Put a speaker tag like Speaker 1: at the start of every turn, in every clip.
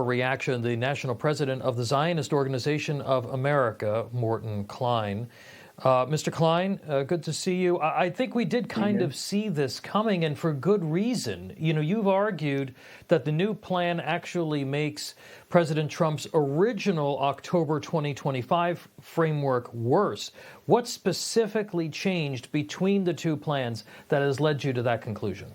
Speaker 1: Reaction, the national president of the Zionist Organization of America, Morton Klein. Mr. Klein, good to see you. I think we did kind of see this coming, and for good reason. You know, you've argued that the new plan actually makes President Trump's original October 2025 framework worse. What specifically changed between the two plans that has led you to that conclusion?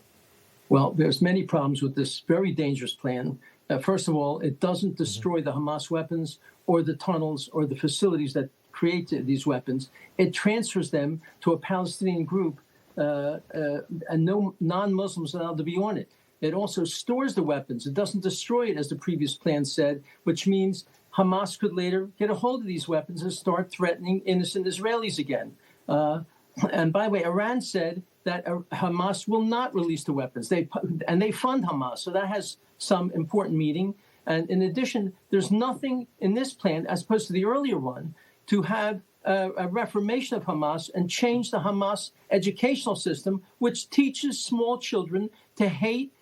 Speaker 2: Well, there's many problems with this very dangerous plan. First of all, it doesn't destroy the Hamas weapons or the tunnels or the facilities that create these weapons. It transfers them to a Palestinian group, and no non-Muslims are allowed to be on it. It also stores the weapons. It doesn't destroy it, as the previous plan said, which means Hamas could later get a hold of these weapons and start threatening innocent Israelis again. And by the way, Iran said that Hamas will not release the weapons. They fund Hamas, so that has some important meaning. And in addition, there's nothing in this plan, as opposed to the earlier one, to have a reformation of Hamas and change the Hamas educational system, which teaches small children to hate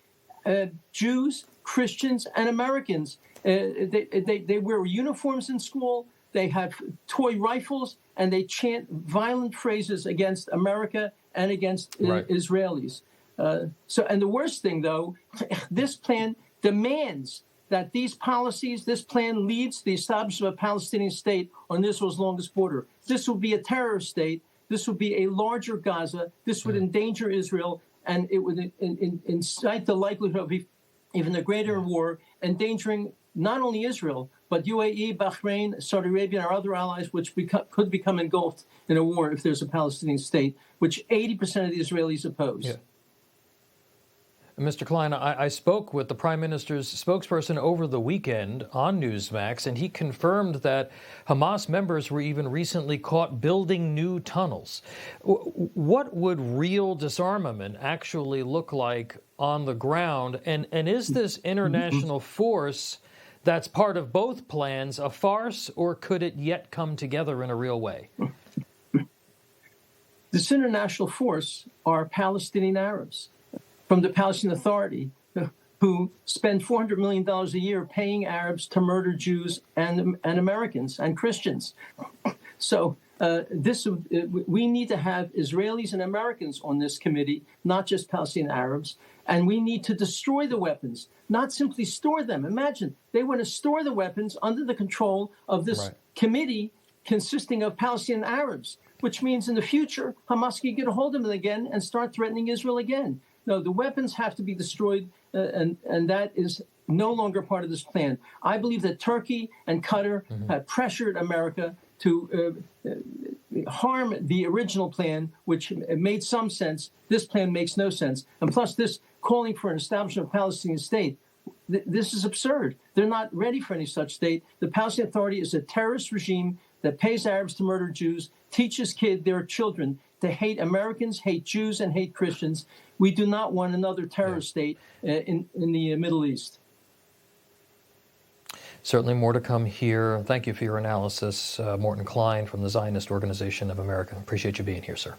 Speaker 2: Jews, Christians, and Americans. They wear uniforms in school. They have toy rifles, and they chant violent phrases against America and against Israelis. And the worst thing, though, this plan demands that these policies, this plan leads to the establishment of a Palestinian state on Israel's longest border. This will be a terror state. This would be a larger Gaza. This would endanger Israel, and it would incite the likelihood of even a greater war, endangering not only Israel, but UAE, Bahrain, Saudi Arabia, and our other allies, which could become engulfed in a war if there's a Palestinian state, which 80% of the Israelis oppose.
Speaker 1: Yeah. Mr. Klein, I spoke with the Prime Minister's spokesperson over the weekend on Newsmax, and he confirmed that Hamas members were even recently caught building new tunnels. What would real disarmament actually look like on the ground? And is this international force that's part of both plans a farce, or could it yet come together in a real way?
Speaker 2: This international force are Palestinian Arabs from the Palestinian Authority, who spend $400 million a year paying Arabs to murder Jews and Americans and Christians. So we need to have Israelis and Americans on this committee, not just Palestinian Arabs. And we need to destroy the weapons, not simply store them. Imagine, they want to store the weapons under the control of this committee consisting of Palestinian Arabs, which means in the future, Hamas can get a hold of them again and start threatening Israel again. No, the weapons have to be destroyed, and that is no longer part of this plan. I believe that Turkey and Qatar have pressured America to harm the original plan, which made some sense. This plan makes no sense. And plus, this calling for an establishment of a Palestinian state, this is absurd. They're not ready for any such state. The Palestinian Authority is a terrorist regime that pays Arabs to murder Jews, teaches their children to hate Americans, hate Jews, and hate Christians. We do not want another terror state in the Middle East.
Speaker 1: Certainly more to come here. Thank you for your analysis. Morton Klein from the Zionist Organization of America. Appreciate you being here, sir.